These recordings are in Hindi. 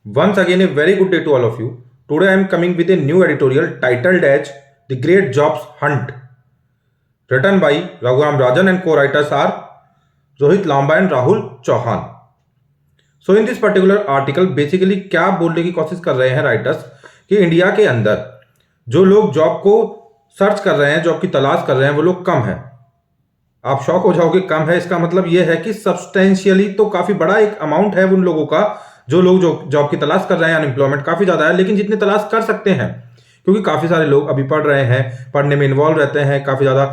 Once again, a very good day to all of you. Today I am coming with a new editorial titled as The Great Jobs Hunt, written by Raghuram Rajan and co-writers are Rohit Lamba and Rahul Chauhan. So in this particular article, basically क्या बोलने की कोशिश कर रहे हैं राइटर्स कि इंडिया के अंदर जो लोग जॉब को सर्च कर रहे हैं, जॉब की तलाश कर रहे हैं, वो लोग कम है। आप शॉक हो जाओगे, कम है इसका मतलब ये है कि सब्सटेंशियली तो काफी बड़ा एक अमाउंट है उन लोगों का जो लोग जो जॉब की तलाश कर रहे हैं। अनएम्प्लॉयमेंट काफी ज्यादा है, लेकिन जितने तलाश कर सकते हैं, क्योंकि काफी सारे लोग अभी पढ़ रहे हैं, पढ़ने में इन्वॉल्व रहते हैं, काफी ज्यादा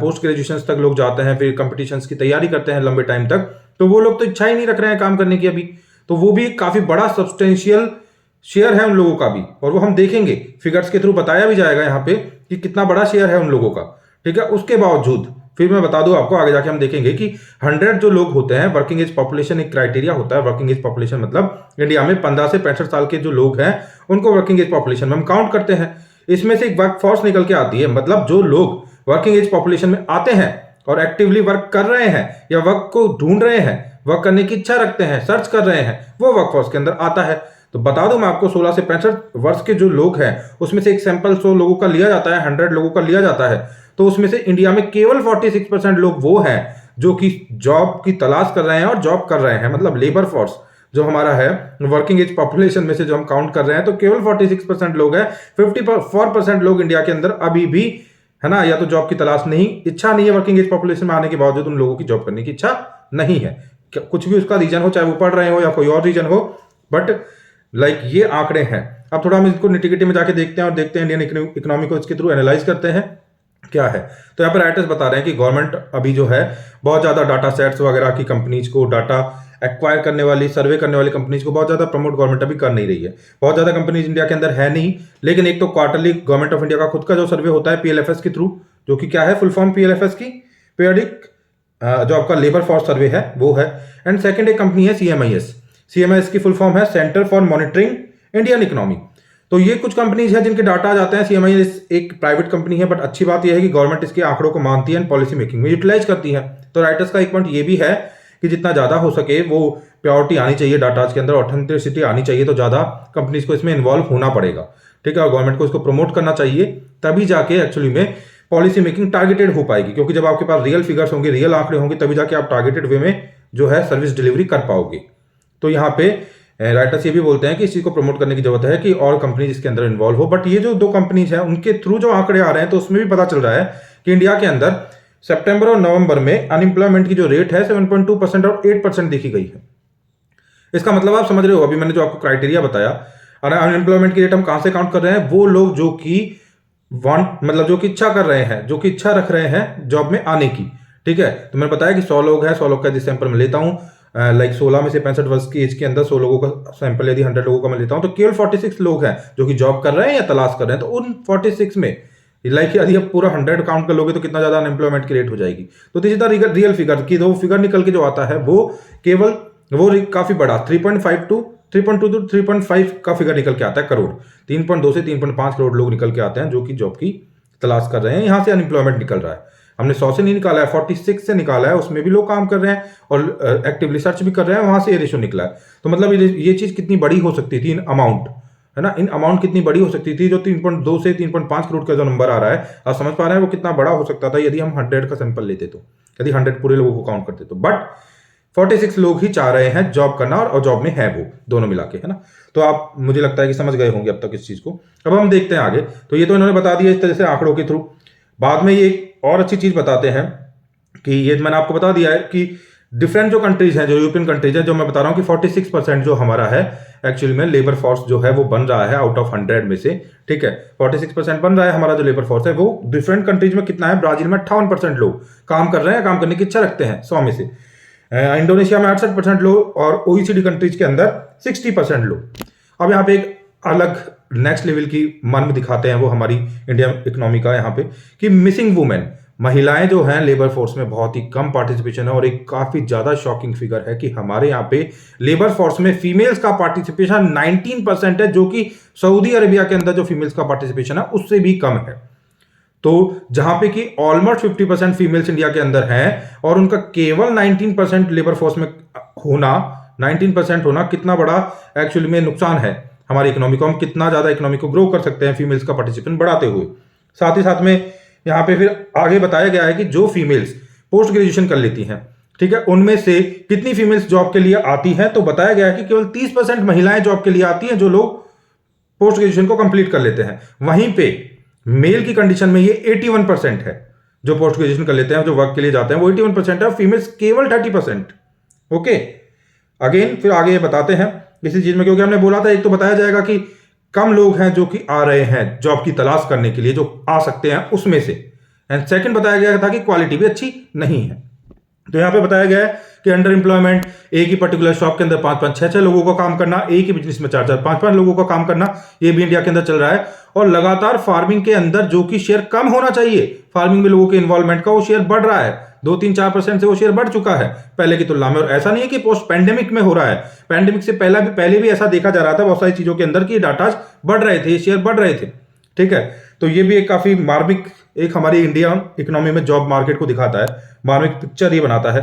पोस्ट ग्रेजुएशन तक लोग जाते हैं, फिर कंपटीशंस की तैयारी करते हैं लंबे टाइम तक, तो वो लोग तो इच्छा ही नहीं रख रहे हैं काम करने की अभी। तो वो भी काफी बड़ा सब्सटेंशियल शेयर है उन लोगों का भी, और वो हम देखेंगे फिगर्स के थ्रू बताया भी जाएगा यहाँ पे कि कितना बड़ा शेयर है उन लोगों का। ठीक है, उसके बावजूद फिर मैं बता दूं आपको, आगे जाके हम देखेंगे कि 100 जो लोग होते हैं, वर्किंग एज पॉपुलेशन एक क्राइटेरिया होता है। वर्किंग एज पॉपुलेशन मतलब इंडिया में 15 से 65 साल के जो लोग हैं उनको वर्किंग एज पॉपुलेशन में हम काउंट करते हैं। इसमें से एक वर्क फोर्स निकल के आती है, मतलब जो लोग वर्किंग एज पॉपुलेशन में आते हैं और एक्टिवली वर्क कर रहे हैं या वर्क को ढूंढ रहे हैं, वर्क करने की इच्छा रखते हैं, सर्च कर रहे हैं, वो वर्क फोर्स के अंदर आता है। तो बता दूं मैं आपको, 16 से 65 वर्ष के जो लोग हैं उसमें से एक सैंपल 100 लोगों का लिया जाता है, 100 लोगों का लिया जाता है। तो उसमें से इंडिया में केवल 46% लोग वो हैं जो कि जॉब की तलाश कर रहे हैं और जॉब कर रहे हैं। मतलब लेबर फोर्स जो हमारा है वर्किंग एज पॉपुलेशन में से जो हम काउंट कर रहे हैं, तो केवल 46% लोग हैं। 54% लोग इंडिया के अंदर अभी भी है ना, या तो जॉब की तलाश नहीं, इच्छा नहीं है, वर्किंग एज पॉपुलेशन में आने के बावजूद उन लोगों की जॉब करने की इच्छा नहीं है। कुछ भी उसका रीजन हो, चाहे वो पढ़ रहे हो या कोई और रीजन हो, बट ये आंकड़े हैं। अब थोड़ा हम इसको निटिगिटी में जाके देखते हैं और देखते हैं इंडियन इकोनॉमी को इसके थ्रू एनालाइज करते हैं क्या है। तो यहाँ पर राइटर्स बता रहे हैं कि गवर्नमेंट अभी जो है बहुत ज्यादा डाटा सेट्स वगैरह की कंपनीज को, डाटा एक्वायर करने वाली, सर्वे करने वाली कंपनीज को बहुत ज्यादा प्रमोट गवर्नमेंट अभी कर नहीं रही है। बहुत ज्यादा कंपनीज इंडिया के अंदर है नहीं, लेकिन एक तो क्वार्टरली गवर्नमेंट ऑफ इंडिया का खुद का जो सर्वे होता है पीएलएफएस के थ्रू, जो कि क्या है फुल फॉर्म पीएलएफएस की, पीरियडिक जो आपका लेबर फोर्स सर्वे है वो है। एंड सेकंड एक कंपनी है सीएमआईएस। सीएमआईएस की फुल फॉर्म है centre for monitoring Indian economy. तो ये कुछ कंपनीज हैं जिनके डाटा आ जाते हैं। सीएमआईएस एक प्राइवेट कंपनी है, बट अच्छी बात यह है कि गवर्नमेंट इसके आंकड़ों को मानती है, पॉलिसी मेकिंग में यूटिलाइज करती है। तो राइटर्स का एक पॉइंट ये भी है कि जितना ज्यादा हो सके वो प्योरिटी आनी चाहिए डाटाज के अंदर, ऑथेंटिसिटी आनी चाहिए, तो ज्यादा कंपनीज को इसमें इन्वॉल्व होना पड़ेगा। ठीक है, और गवर्नमेंट को इसको प्रमोट करना चाहिए, तभी जाके एक्चुअली में पॉलिसी मेकिंग टारगेटेड हो पाएगी। क्योंकि जब आपके पास रियल फिगर्स होंगे, रियल आंकड़े होंगे, तभी जाके आप टारगेटेड वे में जो है सर्विस डिलीवरी कर पाओगे। तो यहाँ पे राइटर्स ये भी बोलते हैं कि इस चीज को प्रमोट करने की जरूरत है कि और कंपनीज इसके अंदर इन्वॉल्व हो। बट ये जो दो कंपनीज हैं उनके थ्रू जो आंकड़े आ रहे हैं, तो उसमें भी पता चल रहा है कि इंडिया के अंदर सितंबर और नवंबर में अनएम्प्लॉयमेंट की जो रेट है 7.2% और 8% देखी गई है। इसका मतलब आप समझ रहे हो, अभी मैंने जो आपको क्राइटेरिया बताया, अनएम्प्लॉयमेंट की रेट हम कहां से काउंट कर रहे हैं, वो लोग जो कि वांट मतलब जो कि इच्छा कर रहे हैं, जो कि इच्छा रख रहे हैं जॉब में आने की। ठीक है, तो मैंने बताया कि 100 लोग हैं, 100 लोग का यदि सैंपल मैं लेता हूं, 16 में से 65 वर्ष की एज के अंदर 100 लोगों का सैंपल यदि 100 लोगों का मैं लेता हूं, तो केवल 46 लोग हैं जो कि जॉब कर रहे हैं या तलाश कर रहे हैं। तो उन 46 में यदि आप पूरा 100 काउंट कर लोगे तो कितना ज्यादा अनएम्प्लॉयमेंट की रेट हो जाएगी। तो this is the real figure की जो फिगर निकल के जो आता है वो केवल वो काफी बड़ा 3.5 टू 3.2 टू 3.5 का फिगर निकल के आता है, करोड़। 3.2 से 3.5 करोड़ लोग निकल के आते हैं जो कि जॉब की तलाश कर रहे हैं। यहां से अनएम्प्लॉयमेंट निकल रहा है, हमने 100 से नहीं निकाला है, 46 से निकाला है, उसमें भी लोग काम कर रहे हैं और एक्टिवली सर्च भी कर रहे हैं, वहां से ये रेशो निकला है। तो मतलब ये चीज कितनी बड़ी हो सकती थी इन अमाउंट, है ना, इन अमाउंट कितनी बड़ी हो सकती थी। जो 3.2 से 3.5 करोड़ का जो नंबर आ रहा है, आप समझ पा रहे हैं वो कितना बड़ा हो सकता था यदि हम 100 का सैंपल लेते, तो यदि 100 पूरे लोगों को काउंट करते तो। बट 46 लोग ही चाह रहे हैं जॉब करना और जॉब में है वो दोनों मिला के, है ना। तो आप मुझे लगता है कि समझ गए होंगे अब तक इस चीज को। अब हम देखते हैं आगे। तो ये तो इन्होंने बता दिया इस तरह से आंकड़ों के थ्रू। बाद में ये और अच्छी चीज बताते हैं कि ये मैंने आपको बता दिया है कि डिफरेंट जो कंट्रीज हैं, जो यूरोपियन कंट्रीज हैं, जो मैं बता रहा हूं कि 46% जो हमारा है एक्चुअली में लेबर फोर्स जो है वो बन रहा है आउट ऑफ 100 में से। ठीक है, 46% बन रहा है हमारा जो लेबर फोर्स है। वो डिफरेंट कंट्रीज में कितना है, ब्राजील में 58% लोग काम कर रहे हैं, काम करने की इच्छा रखते हैं 100 में से। इंडोनेशिया में 68% लोग और ओईसीडी कंट्रीज के अंदर 60% लोग। अब यहाँ पे एक अलग नेक्स्ट लेवल की मर्म दिखाते हैं वो हमारी इंडियन इकोनॉमी का यहाँ पे, कि मिसिंग वुमेन, महिलाएं जो हैं लेबर फोर्स में बहुत ही कम पार्टिसिपेशन है। और एक काफी ज्यादा शॉकिंग फिगर है कि हमारे यहाँ पे लेबर फोर्स में फीमेल्स का पार्टिसिपेशन 19% है, जो कि सऊदी अरेबिया के अंदर जो फीमेल्स का पार्टिसिपेशन है उससे भी कम है। तो जहां पे कि ऑलमोस्ट 50% फीमेल्स इंडिया के अंदर हैं और उनका केवल 19% लेबर फोर्स में होना 19% होना कितना बड़ा एक्चुअली में नुकसान है हमारी इकोनॉमी को, हम कितना ज़्यादा इकोनॉमी को ग्रो कर सकते हैं फीमेल्स का पार्टिसिपेशन बढ़ाते हुए। साथ ही साथ में यहाँ पे फिर आगे बताया गया है कि जो फीमेल्स पोस्ट ग्रेजुएशन कर लेती हैं, ठीक है, उनमें से कितनी फीमेल्स जॉब के लिए आती हैं, तो बताया गया है कि केवल 30% महिलाएं जॉब के लिए आती हैं जो लोग पोस्ट ग्रेजुएशन को कंप्लीट कर लेते हैं। वहीं पे मेल की कंडीशन में ये 81% है, जो पोस्ट ग्रेजुएशन कर लेते हैं, जो वर्क के लिए जाते हैं वो 81% है, फीमेल्स केवल 30%। ओके, अगेन फिर आगे ये बताते हैं इसी चीज में, क्योंकि हमने बोला था एक तो बताया जाएगा कि कम लोग हैं जो कि आ रहे हैं जॉब की तलाश करने के लिए, जो आ सकते हैं उसमें से, एंड सेकंड बताया गया था कि क्वालिटी भी अच्छी नहीं है। तो यहाँ पे बताया गया है कि अंडर एम्प्लॉयमेंट, एक ही पर्टिकुलर शॉप के अंदर 5-5, 6-6 लोगों का काम करना, एक ही बिजनेस में 4-4, 5-5 लोगों का काम करना, ये भी इंडिया के अंदर चल रहा है। और लगातार फार्मिंग के अंदर जो कि शेयर कम होना चाहिए फार्मिंग में लोगों के इन्वॉल्वमेंट का, वो शेयर बढ़ रहा है, 2-3-4% से वो शेयर बढ़ चुका है पहले की तुलना में। और ऐसा नहीं है कि पोस्ट पैंडेमिक में हो रहा है, पैंडेमिक से पहले भी ऐसा देखा जा रहा था बहुत सारी चीजों के अंदर कि डाटा बढ़ रहे थे, शेयर बढ़ रहे थे, ठीक है। तो ये भी एक काफी मार्मिक एक हमारी इंडियन इकोनॉमी में जॉब मार्केट को दिखाता है, मार्मिक पिक्चर ये बनाता है,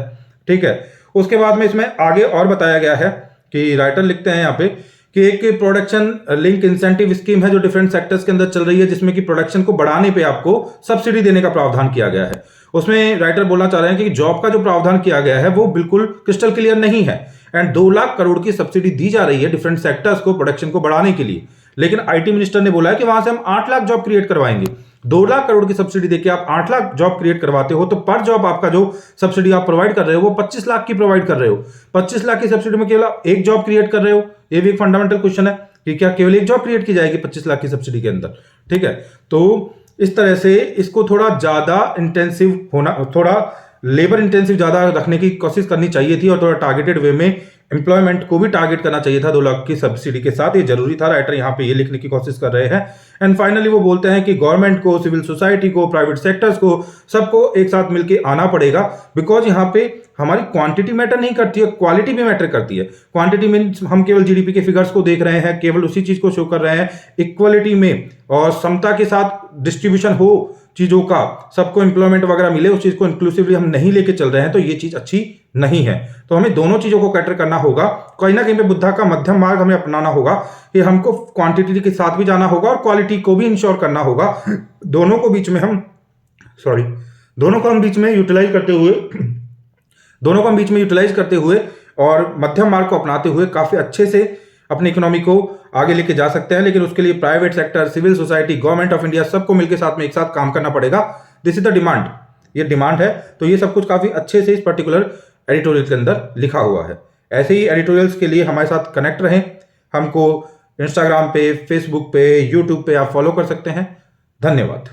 ठीक है। उसके बाद में इसमें आगे और बताया गया है कि राइटर लिखते हैं यहाँ पे कि एक प्रोडक्शन लिंक इंसेंटिव स्कीम है जो डिफरेंट सेक्टर्स के अंदर चल रही है, जिसमें कि प्रोडक्शन को बढ़ाने पे आपको सब्सिडी देने का प्रावधान किया गया है। उसमें राइटर बोलना चाह रहे हैं कि जॉब का जो प्रावधान किया गया है वो बिल्कुल क्रिस्टल क्लियर नहीं है, एंड 2 लाख करोड़ की सब्सिडी दी जा रही है डिफरेंट सेक्टर्स को प्रोडक्शन को बढ़ाने के लिए, लेकिन आईटी मिनिस्टर ने बोला है कि वहां से हम 8 लाख जॉब क्रिएट करवाएंगे। 2 लाख करोड़ की सब्सिडी देके आप 8 लाख जॉब क्रिएट करवाते हो, तो पर जॉब आपका जो सब्सिडी आप प्रोवाइड कर रहे हो वो 25 लाख की प्रोवाइड कर रहे हो। 25 लाख की सब्सिडी में केवल एक जॉब क्रिएट कर रहे हो, ये भी एक फंडामेंटल क्वेश्चन है कि क्या केवल एक जॉब क्रिएट की जाएगी 25 लाख की सब्सिडी के अंदर, ठीक है। तो इस तरह से इसको थोड़ा ज्यादा इंटेंसिव होना, थोड़ा लेबर इंटेंसिव ज्यादा रखने की कोशिश करनी चाहिए थी, और थोड़ा टारगेटेड वे में एम्प्लॉयमेंट को भी टारगेट करना चाहिए था 2 लाख की सब्सिडी के साथ, ये जरूरी था। राइटर यहाँ पे ये लिखने की कोशिश कर रहे हैं। एंड फाइनली वो बोलते हैं कि गवर्नमेंट को, सिविल सोसाइटी को, प्राइवेट सेक्टर्स को, सबको एक साथ मिलकर आना पड़ेगा, बिकॉज यहाँ पे हमारी क्वांटिटी मैटर नहीं करती है, क्वालिटी भी मैटर करती है। क्वांटिटी में हम केवल जीडीपी के फिगर्स को देख रहे हैं, केवल उसी चीज को शो कर रहे हैं, इक्वलिटी में और समता के साथ डिस्ट्रीब्यूशन हो चीजों का, सबको एम्प्लॉयमेंट वगैरह मिले, उस चीज को इंक्लूसिवली हम नहीं लेके चल रहे हैं, तो ये चीज अच्छी नहीं है। तो हमें दोनों चीजों को कैटर करना होगा, कहीं ना कहीं पे बुद्धा का मध्यम मार्ग हमें अपनाना होगा कि हमको क्वांटिटी के साथ भी जाना होगा और क्वालिटी को भी इंश्योर करना होगा। दोनों को बीच में हम बीच में यूटिलाइज करते हुए और मध्यम मार्ग को अपनाते हुए काफी अच्छे से अपनी इकोनॉमी को आगे लेके जा सकते हैं। लेकिन उसके लिए private sector, civil society, government of India सबको मिलकर साथ में एक साथ काम करना पड़ेगा। दिस इज द डिमांड, ये डिमांड है। तो ये सब कुछ काफी अच्छे से इस पर्टिकुलर एडिटोरियल के अंदर लिखा हुआ है। ऐसे ही एडिटोरियल्स के लिए हमारे साथ कनेक्ट रहें। हमको इंस्टाग्राम पे, फेसबुक पे, यूट्यूब पे आप फॉलो कर सकते हैं। धन्यवाद।